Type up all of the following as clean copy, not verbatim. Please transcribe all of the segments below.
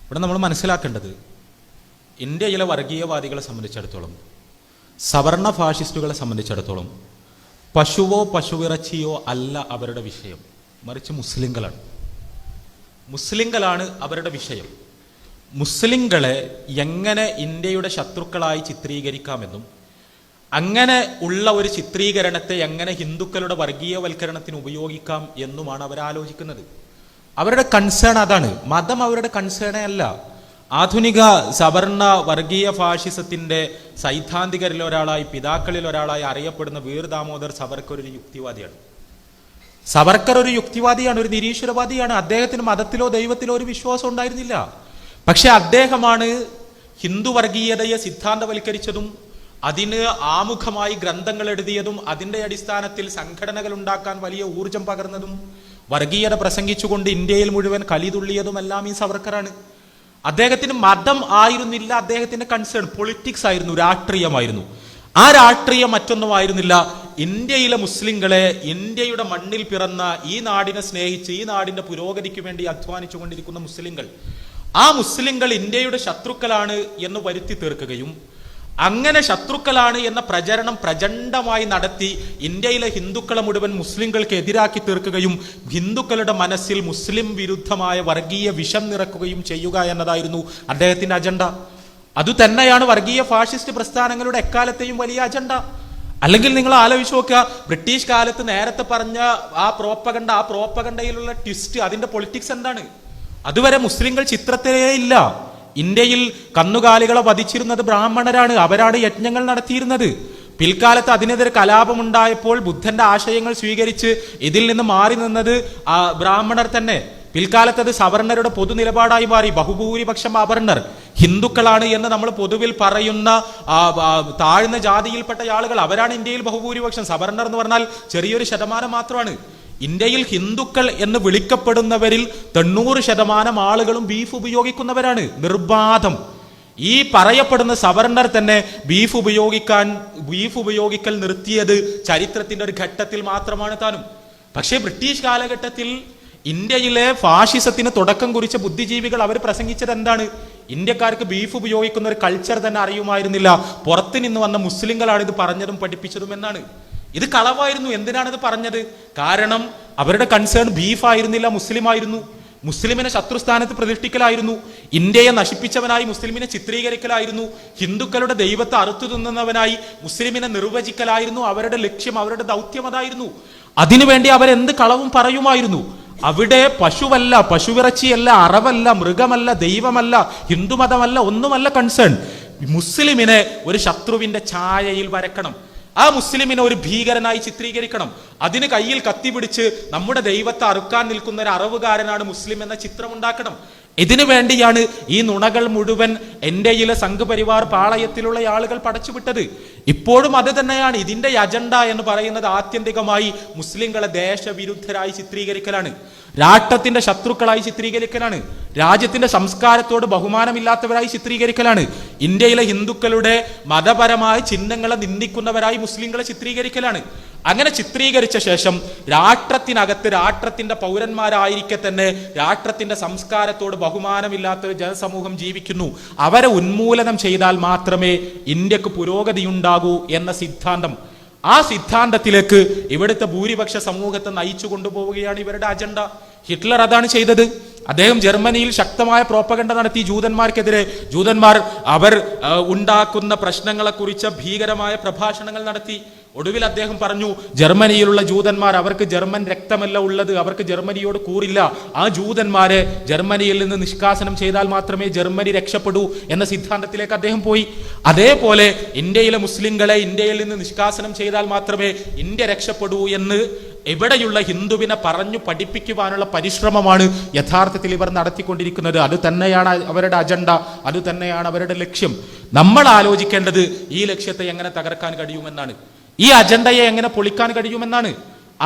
ഇവിടെ നമ്മൾ മനസ്സിലാക്കേണ്ടത് ഇന്ത്യയിലെ വർഗീയവാദികളെ സംബന്ധിച്ചിടത്തോളം, സവർണ ഫാഷിസ്റ്റുകളെ സംബന്ധിച്ചിടത്തോളം പശുവോ പശുവിറച്ചിയോ അല്ല അവരുടെ വിഷയം, മറിച്ച് മുസ്ലിങ്ങളാണ് അവരുടെ വിഷയം. മുസ്ലിങ്ങളെ എങ്ങനെ ഇന്ത്യയുടെ ശത്രുക്കളായി ചിത്രീകരിക്കാമെന്നും അങ്ങനെ ഉള്ള ഒരു ചിത്രീകരണത്തെ എങ്ങനെ ഹിന്ദുക്കളുടെ വർഗീയവൽക്കരണത്തിന് ഉപയോഗിക്കാം എന്നുമാണ് അവരാലോചിക്കുന്നത്. അവരുടെ കൺസേൺ അതാണ്. മതം അവരുടെ കൺസേണേ അല്ല. ആധുനിക സവർണ വർഗീയ ഫാഷിസത്തിന്റെ സൈദ്ധാന്തികരിൽ ഒരാളായി, പിതാക്കളിൽ ഒരാളായി അറിയപ്പെടുന്ന വീർ ദാമോദർ സവർക്കർ ഒരു യുക്തിവാദിയാണ്. ഒരു നിരീശ്വരവാദിയാണ്. അദ്ദേഹത്തിന് മതത്തിലോ ദൈവത്തിലോ ഒരു വിശ്വാസം ഉണ്ടായിരുന്നില്ല. പക്ഷെ അദ്ദേഹമാണ് ഹിന്ദു വർഗീയതയെ സിദ്ധാന്തവൽക്കരിച്ചതും അതിന് ആമുഖമായി ഗ്രന്ഥങ്ങൾ എഴുതിയതും അതിന്റെ അടിസ്ഥാനത്തിൽ സംഘടനകൾ ഉണ്ടാക്കാൻ വലിയ ഊർജം പകർന്നതും വർഗീയത പ്രസംഗിച്ചുകൊണ്ട് ഇന്ത്യയിൽ മുഴുവൻ കലിതുള്ളിയതുമെല്ലാം ഈ സവർക്കറാണ്. അദ്ദേഹത്തിന് മതം ആയിരുന്നില്ല അദ്ദേഹത്തിന്റെ കൺസേൺ, പൊളിറ്റിക്സ് ആയിരുന്നു, രാഷ്ട്രീയമായിരുന്നു. ആ രാഷ്ട്രീയം മറ്റൊന്നുമായിരുന്നില്ല. ഇന്ത്യയിലെ മുസ്ലിങ്ങളെ, ഇന്ത്യയുടെ മണ്ണിൽ പിറന്ന, ഈ നാടിനെ സ്നേഹിച്ച് ഈ നാടിന്റെ പുരോഗതിക്ക് വേണ്ടി അധ്വാനിച്ചു കൊണ്ടിരിക്കുന്ന മുസ്ലിങ്ങൾ, ആ മുസ്ലിങ്ങൾ ഇന്ത്യയുടെ ശത്രുക്കളാണ് എന്ന് വരുത്തി തീർക്കുകയും അങ്ങനെ ശത്രുക്കളാണ് എന്ന പ്രചരണം പ്രചണ്ഡമായി നടത്തി ഇന്ത്യയിലെ ഹിന്ദുക്കളെ മുഴുവൻ മുസ്ലിങ്ങൾക്ക് എതിരാക്കി തീർക്കുകയും ഹിന്ദുക്കളുടെ മനസ്സിൽ മുസ്ലിം വിരുദ്ധമായ വർഗീയ വിഷം നിറക്കുകയും ചെയ്യുക എന്നതായിരുന്നു അദ്ദേഹത്തിന്റെ അജണ്ട. അതുതന്നെയാണ് വർഗീയ ഫാഷിസ്റ്റ് പ്രസ്ഥാനങ്ങളുടെ എക്കാലത്തെയും വലിയ അജണ്ട. അല്ലെങ്കിൽ നിങ്ങൾ ആലോചിച്ച് നോക്കുക, ബ്രിട്ടീഷ് കാലത്ത് നേരത്തെ പറഞ്ഞ ആ പ്രോപ്പഗണ്ടയിലുള്ള ട്വിസ്റ്റ്, അതിന്റെ പൊളിറ്റിക്സ് എന്താണ്? അതുവരെ മുസ്ലിങ്ങൾ ചിത്രത്തിലേ ഇല്ല. ഇന്ത്യയിൽ കന്നുകാലികളെ വധിച്ചിരുന്നത് ബ്രാഹ്മണരാണ്. അവരാണ് യജ്ഞങ്ങൾ നടത്തിയിരുന്നത്. പിൽക്കാലത്ത് അതിനെതിരെ കലാപമുണ്ടായപ്പോൾ ബുദ്ധന്റെ ആശയങ്ങൾ സ്വീകരിച്ച് ഇതിൽ നിന്ന് മാറി നിന്നത് ബ്രാഹ്മണർ തന്നെ. പിൽക്കാലത്ത് അത് സവർണരുടെ പൊതു നിലപാടായി മാറി. ബഹുഭൂരിപക്ഷം അവർണർ ഹിന്ദുക്കളാണ് എന്ന് നമ്മൾ പൊതുവിൽ പറയുന്ന താഴ്ന്ന ജാതിയിൽപ്പെട്ട ആളുകൾ, അവരാണ് ഇന്ത്യയിൽ ബഹുഭൂരിപക്ഷം. സവർണർ എന്ന് പറഞ്ഞാൽ ചെറിയൊരു ശതമാനം മാത്രമാണ്. ഇന്ത്യയിൽ ഹിന്ദുക്കൾ എന്ന് വിളിക്കപ്പെടുന്നവരിൽ 90% ആളുകളും ബീഫ് ഉപയോഗിക്കുന്നവരാണ്, നിർബാധം. ഈ പറയപ്പെടുന്ന സവർണർ തന്നെ ബീഫ് ഉപയോഗിക്കൽ നിർത്തിയത് ചരിത്രത്തിന്റെ ഒരു ഘട്ടത്തിൽ മാത്രമാണ് താനും. പക്ഷേ ബ്രിട്ടീഷ് കാലഘട്ടത്തിൽ ഇന്ത്യയിലെ ഫാഷിസത്തിന് തുടക്കം കുറിച്ച ബുദ്ധിജീവികൾ അവർ പ്രസംഗിച്ചത് എന്താണ്? ഇന്ത്യക്കാർക്ക് ബീഫ് ഉപയോഗിക്കുന്ന ഒരു കൾച്ചർ തന്നെ അറിയുമായിരുന്നില്ല. പുറത്തു നിന്ന് വന്ന മുസ്ലിങ്ങളാണ് ഇത് പറഞ്ഞതും പഠിപ്പിച്ചതും എന്നാണ്. ഇത് കളവായിരുന്നു. എന്തിനാണ് ഇത് പറഞ്ഞത്? കാരണം അവരുടെ കൺസേൺ ബീഫ് ആയിരുന്നില്ല, മുസ്ലിം ആയിരുന്നു. മുസ്ലിമിനെ ശത്രുസ്ഥാനത്ത് പ്രതിഷ്ഠിക്കലായിരുന്നു. ഇന്ത്യയെ നശിപ്പിച്ചവനായി മുസ്ലിമിനെ ചിത്രീകരിക്കലായിരുന്നു. ഹിന്ദുക്കളുടെ ദൈവത്തെ അറുത്തു തിന്നുന്നവനായി മുസ്ലിമിനെ നിർവചിക്കലായിരുന്നു അവരുടെ ലക്ഷ്യം, അവരുടെ ദൗത്യം അതായിരുന്നു. അതിനുവേണ്ടി അവരെന്ത് കളവും പറയുമായിരുന്നു. അവിടെ പശുവല്ല, പശുവിറച്ചിയല്ല, അറവല്ല, മൃഗമല്ല, ദൈവമല്ല, ഹിന്ദുമതമല്ല, ഒന്നുമല്ല കൺസേൺ. മുസ്ലിമിനെ ഒരു ശത്രുവിന്റെ ഛായയിൽ വരക്കണം. ആ മുസ്ലിമിനെ ഒരു ഭീകരനായി ചിത്രീകരിക്കണം. അതിന് കയ്യിൽ കത്തിപിടിച്ച് നമ്മുടെ ദൈവത്തെ അറുക്കാൻ നിൽക്കുന്ന ഒരു അറവുകാരനാണ് മുസ്ലിം എന്ന ചിത്രം ഉണ്ടാക്കണം. ഇതിനു വേണ്ടിയാണ് ഈ നുണകൾ മുഴുവൻ ഇന്ത്യയിലെ സംഘപരിവാർ പാളയത്തിലുള്ള ആളുകൾ പടച്ചുവിട്ടത്. ഇപ്പോഴും അത് തന്നെയാണ്. ഇതിന്റെ അജണ്ട എന്ന് പറയുന്നത് ആത്യന്തികമായി മുസ്ലിങ്ങളെ ദേശവിരുദ്ധരായി ചിത്രീകരിക്കലാണ്, രാഷ്ട്രത്തിന്റെ ശത്രുക്കളായി ചിത്രീകരിക്കലാണ്, രാജ്യത്തിന്റെ സംസ്കാരത്തോട് ബഹുമാനമില്ലാത്തവരായി ചിത്രീകരിക്കലാണ്, ഇന്ത്യയിലെ ഹിന്ദുക്കളുടെ മതപരമായ ചിഹ്നങ്ങളെ നിന്ദിക്കുന്നവരായി മുസ്ലിങ്ങളെ ചിത്രീകരിക്കലാണ്. അങ്ങനെ ചിത്രീകരിച്ച ശേഷം രാഷ്ട്രത്തിനകത്ത് രാഷ്ട്രത്തിന്റെ പൗരന്മാരായിരിക്കെ തന്നെ രാഷ്ട്രത്തിന്റെ സംസ്കാരത്തോട് ബഹുമാനമില്ലാത്ത ഒരു ജനസമൂഹം ജീവിക്കുന്നു, അവരെ ഉന്മൂലനം ചെയ്താൽ മാത്രമേ ഇന്ത്യക്ക് പുരോഗതിയുണ്ടാകൂ എന്ന സിദ്ധാന്തം, ആ സിദ്ധാന്തത്തിലേക്ക് ഇവിടുത്തെ ഭൂരിപക്ഷ സമൂഹത്തെ നയിച്ചു കൊണ്ടുപോവുകയാണ് ഇവരുടെ അജണ്ട. ഹിറ്റ്ലർ അതാണ് ചെയ്തത്. അദ്ദേഹം ജർമ്മനിയിൽ ശക്തമായ പ്രോപ്പഗണ്ട നടത്തി ജൂതന്മാർക്കെതിരെ. ജൂതന്മാർ അവർ ഉണ്ടാക്കുന്ന പ്രശ്നങ്ങളെക്കുറിച്ച് ഭീകരമായ പ്രഭാഷണങ്ങൾ നടത്തി. ഒടുവിൽ അദ്ദേഹം പറഞ്ഞു, ജർമ്മനിയിലുള്ള ജൂതന്മാർ, അവർക്ക് ജർമ്മൻ രക്തമല്ല ഉള്ളത്, അവർക്ക് ജർമ്മനിയോട് കൂറില്ല. ആ ജൂതന്മാരെ ജർമ്മനിയിൽ നിന്ന് നിഷ്കാസനം ചെയ്താൽ മാത്രമേ ജർമ്മനി രക്ഷപ്പെടൂ എന്ന സിദ്ധാന്തത്തിലേക്ക് അദ്ദേഹം പോയി. അതേപോലെ ഇന്ത്യയിലെ മുസ്ലിങ്ങളെ ഇന്ത്യയിൽ നിന്ന് നിഷ്കാസനം ചെയ്താൽ മാത്രമേ ഇന്ത്യ രക്ഷപ്പെടൂ എന്ന് ഇവിടെയുള്ള ഹിന്ദുവിനെ പറഞ്ഞു പഠിപ്പിക്കുവാനുള്ള പരിശ്രമമാണ് യഥാർത്ഥത്തിൽ ഇവർ നടത്തിക്കൊണ്ടിരിക്കുന്നത്. അത് തന്നെയാണ് അവരുടെ അജണ്ട, അത് തന്നെയാണ് അവരുടെ ലക്ഷ്യം. നമ്മൾ ആലോചിക്കേണ്ടത് ഈ ലക്ഷ്യത്തെ എങ്ങനെ തകർക്കാൻ കഴിയുമെന്നാണ്, ഈ അജണ്ടയെ എങ്ങനെ പൊളിക്കാൻ കഴിയുമെന്നാണ്.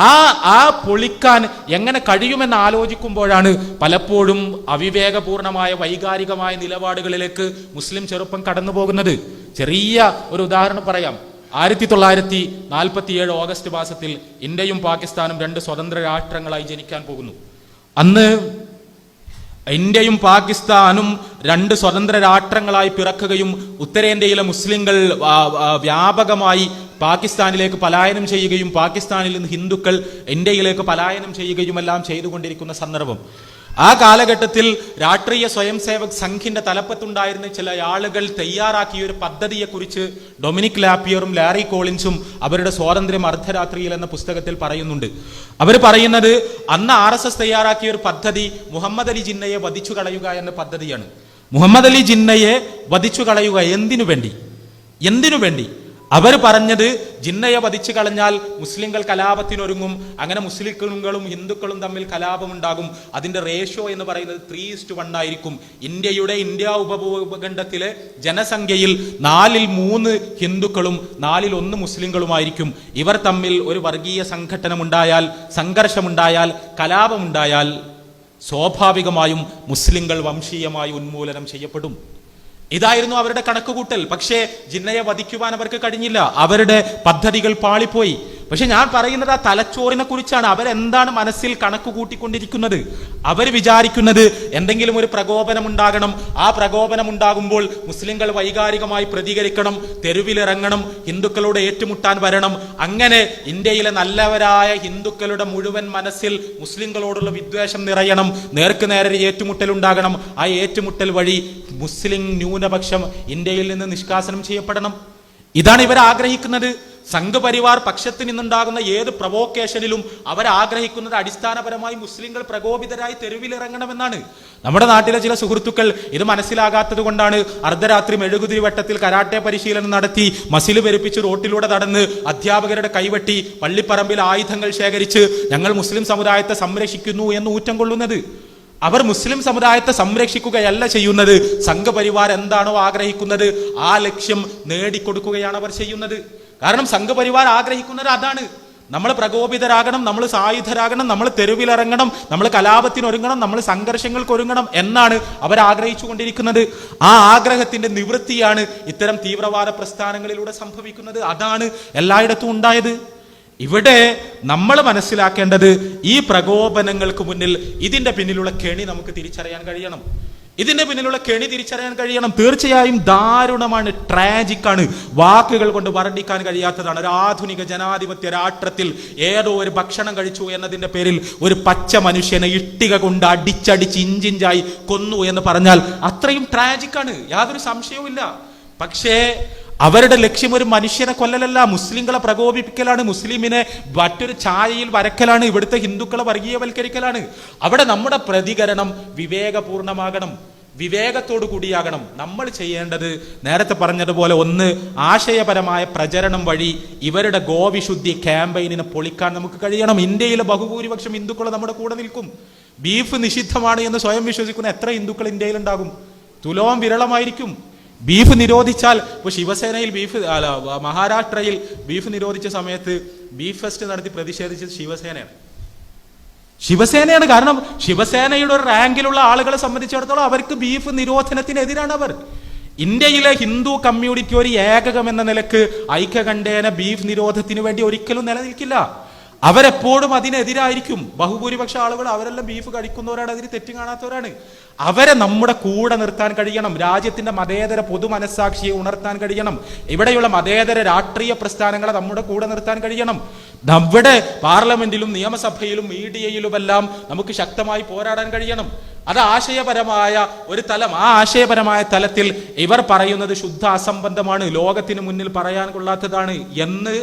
ആ പൊളിക്കാൻ എങ്ങനെ കഴിയുമെന്ന് ആലോചിക്കുമ്പോഴാണ് പലപ്പോഴും അവിവേകപൂർണമായ വൈകാരികമായ നിലപാടുകളിലേക്ക് മുസ്ലിം ചെറുപ്പം കടന്നു പോകുന്നത്. ചെറിയ ഒരു ഉദാഹരണം പറയാം. 1947 ഓഗസ്റ്റ് മാസത്തിൽ ഇന്ത്യയും പാകിസ്ഥാനും 2 സ്വതന്ത്ര രാഷ്ട്രങ്ങളായി ജനിക്കാൻ പോകുന്നു. അന്ന് ഇന്ത്യയും പാകിസ്ഥാനും രണ്ട് സ്വതന്ത്ര രാഷ്ട്രങ്ങളായി പിറക്കുകയും ഉത്തരേന്ത്യയിലെ മുസ്ലിങ്ങൾ വ്യാപകമായി പാകിസ്ഥാനിലേക്ക് പലായനം ചെയ്യുകയും പാകിസ്ഥാനിൽ നിന്ന് ഹിന്ദുക്കൾ ഇന്ത്യയിലേക്ക് പലായനം ചെയ്യുകയുമെല്ലാം ചെയ്തുകൊണ്ടിരിക്കുന്ന സന്ദർഭം. ആ കാലഘട്ടത്തിൽ രാഷ്ട്രീയ സ്വയം സേവക് സംഘിന്റെ തലപ്പത്തുണ്ടായിരുന്ന ചില ആളുകൾ തയ്യാറാക്കിയ ഒരു പദ്ധതിയെക്കുറിച്ച് ഡൊമിനിക് ലാപ്പിയറും ലാരി കോളിൻസും അവരുടെ സ്വാതന്ത്ര്യം അർദ്ധരാത്രിയിൽ എന്ന പുസ്തകത്തിൽ പറയുന്നുണ്ട്. അവർ പറയുന്നത് അന്ന് RSS തയ്യാറാക്കിയ ഒരു പദ്ധതി മുഹമ്മദ് അലി ജിന്നയെ വധിച്ചു കളയുക എന്ന പദ്ധതിയാണ്. മുഹമ്മദ് അലി ജിന്നയെ വധിച്ചു കളയുക എന്തിനു വേണ്ടി? അവർ പറഞ്ഞത് ജിന്നയെ വധിച്ചു കളഞ്ഞാൽ മുസ്ലിങ്ങൾ കലാപത്തിനൊരുങ്ങും, അങ്ങനെ മുസ്ലിങ്ങളും ഹിന്ദുക്കളും തമ്മിൽ കലാപമുണ്ടാകും. അതിന്റെ റേഷ്യോ എന്ന് പറയുന്നത് 3:1 ആയിരിക്കും. ഇന്ത്യ ഉപഭൂഖണ്ഡത്തിലെ ജനസംഖ്യയിൽ 4/3 ഹിന്ദുക്കളും 4/1 മുസ്ലിങ്ങളുമായിരിക്കും. ഇവർ തമ്മിൽ ഒരു വർഗീയ സംഘട്ടനമുണ്ടായാൽ, സംഘർഷമുണ്ടായാൽ, കലാപമുണ്ടായാൽ സ്വാഭാവികമായും മുസ്ലിങ്ങൾ വംശീയമായി ഉന്മൂലനം ചെയ്യപ്പെടും. ഇതായിരുന്നു അവരുടെ കണക്കുകൂട്ടൽ. പക്ഷേ ജിന്നയെ വധിക്കുവാൻ അവർക്ക് കഴിഞ്ഞില്ല. അവരുടെ പദ്ധതികൾ പാളിപ്പോയി. പക്ഷെ ഞാൻ പറയുന്നത് ആ തലച്ചോറിനെ കുറിച്ചാണ്. അവരെന്താണ് മനസ്സിൽ കണക്ക് കൂട്ടിക്കൊണ്ടിരിക്കുന്നത്? അവർ വിചാരിക്കുന്നത് എന്തെങ്കിലും ഒരു പ്രകോപനം ഉണ്ടാകണം. ആ പ്രകോപനം ഉണ്ടാകുമ്പോൾ മുസ്ലിങ്ങൾ വൈകാരികമായി പ്രതികരിക്കണം, തെരുവിലിറങ്ങണം, ഹിന്ദുക്കളോട് ഏറ്റുമുട്ടാൻ വരണം. അങ്ങനെ ഇന്ത്യയിലെ നല്ലവരായ ഹിന്ദുക്കളുടെ മുഴുവൻ മനസ്സിൽ മുസ്ലിങ്ങളോടുള്ള വിദ്വേഷം നിറയണം. നേർക്ക് നേരെ ഏറ്റുമുട്ടൽ ഉണ്ടാകണം. ആ ഏറ്റുമുട്ടൽ വഴി മുസ്ലിം ന്യൂനപക്ഷം ഇന്ത്യയിൽ നിന്ന് നിഷ്കാസനം ചെയ്യപ്പെടണം. ഇതാണ് ഇവർ ആഗ്രഹിക്കുന്നത്. സംഘപരിവാർ പക്ഷത്ത് നിന്നുണ്ടാകുന്ന ഏത് പ്രൊവോക്കേഷനിലും അവർ ആഗ്രഹിക്കുന്നത് അടിസ്ഥാനപരമായി മുസ്ലിങ്ങൾ പ്രകോപിതരായി തെരുവിലിറങ്ങണമെന്നാണ്. നമ്മുടെ നാട്ടിലെ ചില സുഹൃത്തുക്കൾ ഇത് മനസ്സിലാകാത്തത് കൊണ്ടാണ് അർദ്ധരാത്രി മെഴുകുതിരി വട്ടത്തിൽ കരാട്ടെ പരിശീലനം നടത്തി മസിൽ പെരുപ്പിച്ച് റോട്ടിലൂടെ നടന്ന് അധ്യാപകരുടെ കൈവെട്ടി പള്ളിപ്പറമ്പിൽ ആയുധങ്ങൾ ശേഖരിച്ച് ഞങ്ങൾ മുസ്ലിം സമുദായത്തെ സംരക്ഷിക്കുന്നു എന്ന് ഊറ്റം കൊള്ളുന്നത്. അവർ മുസ്ലിം സമുദായത്തെ സംരക്ഷിക്കുകയല്ല ചെയ്യുന്നത്. സംഘപരിവാർ എന്താണോ ആഗ്രഹിക്കുന്നത് ആ ലക്ഷ്യം നേടിക്കൊടുക്കുകയാണ് അവർ ചെയ്യുന്നത്. കാരണം സംഘപരിവാർ ആഗ്രഹിക്കുന്നത് അതാണ്. നമ്മൾ പ്രകോപിതരാകണം, നമ്മൾ സായുധരാകണം, നമ്മൾ തെരുവിലിറങ്ങണം, നമ്മൾ കലാപത്തിനൊരുങ്ങണം, നമ്മൾ സംഘർഷങ്ങൾക്ക് ഒരുങ്ങണം എന്നാണ് അവർ ആഗ്രഹിച്ചു കൊണ്ടിരിക്കുന്നത്. ആ ആഗ്രഹത്തിന്റെ നിവൃത്തിയാണ് ഇത്തരം തീവ്രവാദ പ്രസ്ഥാനങ്ങളിലൂടെ സംഭവിക്കുന്നത്. അതാണ് എല്ലായിടത്തും ഉണ്ടായത്. ഇവിടെ നമ്മൾ മനസ്സിലാക്കേണ്ടത് ഈ പ്രകോപനങ്ങൾക്ക് മുന്നിൽ ഇതിന്റെ പിന്നിലുള്ള കെണി നമുക്ക് തിരിച്ചറിയാൻ കഴിയണം. തീർച്ചയായും ദാരുണമാണ്, ട്രാജിക്കാണ്, വാക്കുകൾ കൊണ്ട് വർണ്ണിക്കാൻ കഴിയാത്തതാണ്. ഒരു ആധുനിക ജനാധിപത്യ രാഷ്ട്രത്തിൽ ഏതോ ഒരു ഭക്ഷണം കഴിച്ചു എന്നതിന്റെ പേരിൽ ഒരു പച്ച മനുഷ്യനെ ഇഷ്ടിക കൊണ്ട് അടിച്ചടിച്ച് ഇഞ്ചിഞ്ചായി കൊന്നു എന്ന് പറഞ്ഞാൽ അത്രയും ട്രാജിക്കാണ്, യാതൊരു സംശയവുമില്ല. പക്ഷേ അവരുടെ ലക്ഷ്യം ഒരു മനുഷ്യനെ കൊല്ലലല്ല, മുസ്ലിങ്ങളെ പ്രകോപിപ്പിക്കലാണ്, മുസ്ലിമിനെ മറ്റൊരു ഛായയിൽ വരക്കലാണ്, ഇവിടുത്തെ ഹിന്ദുക്കളെ വർഗീയവൽക്കരിക്കലാണ്. അവിടെ നമ്മുടെ പ്രതികരണം വിവേകപൂർണമാകണം, വിവേകത്തോടു കൂടിയാകണം. നമ്മൾ ചെയ്യേണ്ടത് നേരത്തെ പറഞ്ഞതുപോലെ ഒന്ന് ആശയപരമായ പ്രചരണം വഴി ഇവരുടെ ഗോവിശുദ്ധി ക്യാമ്പയിനെ പൊളിക്കാൻ നമുക്ക് കഴിയണം. ഇന്ത്യയിലെ ബഹുഭൂരിപക്ഷം ഹിന്ദുക്കൾ നമ്മുടെ കൂടെ നിൽക്കും. ബീഫ് നിഷിദ്ധമാണ് എന്ന് സ്വയം വിശ്വസിക്കുന്ന എത്ര ഹിന്ദുക്കൾ ഇന്ത്യയിലുണ്ടാകും? തുലോം വിരളമായിരിക്കും. ബീഫ് നിരോധിച്ചാൽ ഇപ്പോൾ ശിവസേനയിൽ മഹാരാഷ്ട്രയിൽ ബീഫ് നിരോധിച്ച സമയത്ത് ബീഫ് ഫെസ്റ്റ് നടത്തി പ്രതിഷേധിച്ചത് ശിവസേനയാണ്. കാരണം ശിവസേനയുടെ ഒരു റാങ്കിലുള്ള ആളുകളെ സംബന്ധിച്ചിടത്തോളം അവർക്ക് ബീഫ് നിരോധനത്തിനെതിരാണ്. അവർ ഇന്ത്യയിലെ ഹിന്ദു കമ്മ്യൂണിറ്റി ഒരു ഏകകം എന്ന നിലക്ക് ഐക്യകണ്ഠേന ബീഫ് നിരോധത്തിന് വേണ്ടി ഒരിക്കലും നിലനിൽക്കില്ല. അവരെപ്പോഴും അതിനെതിരായിരിക്കും. ബഹുഭൂരിപക്ഷ ആളുകൾ അവരെല്ലാം ബീഫ് കഴിക്കുന്നവരാണ്, അതിന് തെറ്റ് കാണാത്തവരാണ്. അവരെ നമ്മുടെ കൂടെ നിർത്താൻ കഴിയണം. രാജ്യത്തിന്റെ മതേതര പൊതു മനസ്സാക്ഷിയെ ഉണർത്താൻ കഴിയണം. ഇവിടെയുള്ള മതേതര രാഷ്ട്രീയ പ്രസ്ഥാനങ്ങളെ നമ്മുടെ കൂടെ നിർത്താൻ കഴിയണം. നമ്മുടെ പാർലമെന്റിലും നിയമസഭയിലും മീഡിയയിലുമെല്ലാം നമുക്ക് ശക്തമായി പോരാടാൻ കഴിയണം. അത് ആശയപരമായ ഒരു തലം. ആ ആശയപരമായ തലത്തിൽ ഇവർ പറയുന്നത് ശുദ്ധ അസംബന്ധമാണ്, ലോകത്തിന് മുന്നിൽ പറയാൻ കൊള്ളാത്തതാണ് എന്ന്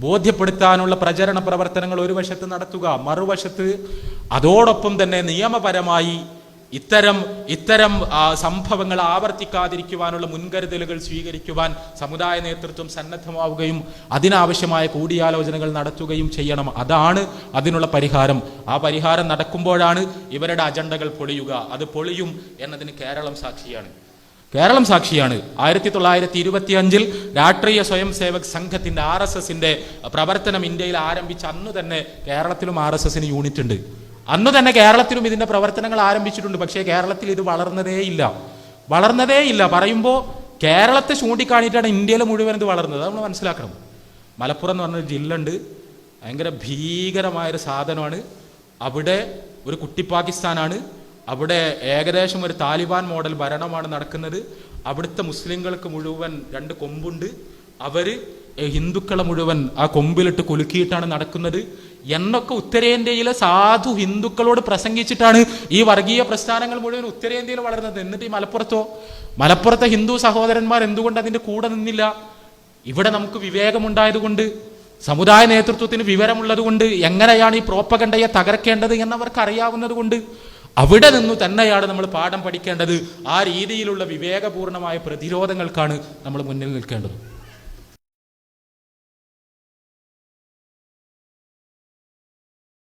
ബോധ്യപ്പെടുത്താനുള്ള പ്രചരണ പ്രവർത്തനങ്ങൾ ഒരു വശത്ത് നടത്തുക, മറുവശത്ത് അതോടൊപ്പം തന്നെ നിയമപരമായി ഇത്തരം സംഭവങ്ങൾ ആവർത്തിക്കാതിരിക്കുവാനുള്ള മുൻകരുതലുകൾ സ്വീകരിക്കുവാൻ സമുദായ നേതൃത്വം സന്നദ്ധമാവുകയും അതിനാവശ്യമായ കൂടിയാലോചനകൾ നടത്തുകയും ചെയ്യണം. അതാണ് അതിനുള്ള പരിഹാരം. ആ പരിഹാരം നടക്കുമ്പോഴാണ് ഇവരുടെ അജണ്ടകൾ പൊളിയുക. അത് പൊളിയും എന്നതിന് കേരളം സാക്ഷിയാണ്. 1925 രാഷ്ട്രീയ സ്വയം സേവക് സംഘത്തിന്റെ RSSന്റെ പ്രവർത്തനം ഇന്ത്യയിൽ ആരംഭിച്ച അന്ന് തന്നെ കേരളത്തിലും RSSന് യൂണിറ്റ് ഉണ്ട്. അന്ന് തന്നെ കേരളത്തിലും ഇതിന്റെ പ്രവർത്തനങ്ങൾ ആരംഭിച്ചിട്ടുണ്ട്. പക്ഷേ കേരളത്തിൽ ഇത് വളർന്നതേ ഇല്ല. പറയുമ്പോൾ കേരളത്തെ ചൂണ്ടിക്കാണിയിട്ടാണ് ഇന്ത്യയിൽ മുഴുവൻ ഇത് വളർന്നത്. നമ്മൾ മനസ്സിലാക്കണം. മലപ്പുറം എന്ന് പറഞ്ഞൊരു ജില്ല ഉണ്ട്, ഭയങ്കര ഭീകരമായൊരു സാധനമാണ്. അവിടെ ഒരു കുട്ടി പാകിസ്ഥാനാണ്. അവിടെ ഏകദേശം ഒരു താലിബാൻ മോഡൽ ഭരണമാണ് നടക്കുന്നത്. അവിടുത്തെ മുസ്ലിങ്ങൾക്ക് മുഴുവൻ 2 കൊമ്പുണ്ട്. അവര് ഹിന്ദുക്കളെ മുഴുവൻ ആ കൊമ്പിലിട്ട് കുലുക്കിയിട്ടാണ് നടക്കുന്നത് എന്നൊക്കെ ഉത്തരേന്ത്യയിലെ സാധു ഹിന്ദുക്കളോട് പ്രസംഗിച്ചിട്ടാണ് ഈ വർഗീയ പ്രസ്ഥാനങ്ങൾ മുഴുവൻ ഉത്തരേന്ത്യയിൽ വളർന്നത്. എന്നിട്ട് ഈ മലപ്പുറത്തെ ഹിന്ദു സഹോദരന്മാർ എന്തുകൊണ്ട് അതിന്റെ കൂടെ നിന്നില്ല? ഇവിടെ നമുക്ക് വിവേകമുണ്ടായതുകൊണ്ട്, സമുദായ നേതൃത്വത്തിന് വിവരമുള്ളത് കൊണ്ട്, എങ്ങനെയാണ് ഈ പ്രോപ്പഗണ്ടയെ തകർക്കേണ്ടത് എന്നവർക്ക് അറിയാവുന്നത് കൊണ്ട് അവിടെ നിന്നു തന്നെയാണ് നമ്മൾ പാഠം പഠിക്കേണ്ടത്. ആ രീതിയിലുള്ള വിവേകപൂർണമായ പ്രതിരോധങ്ങൾക്കാണ് നമ്മൾ മുന്നിൽ നിൽക്കേണ്ടത്.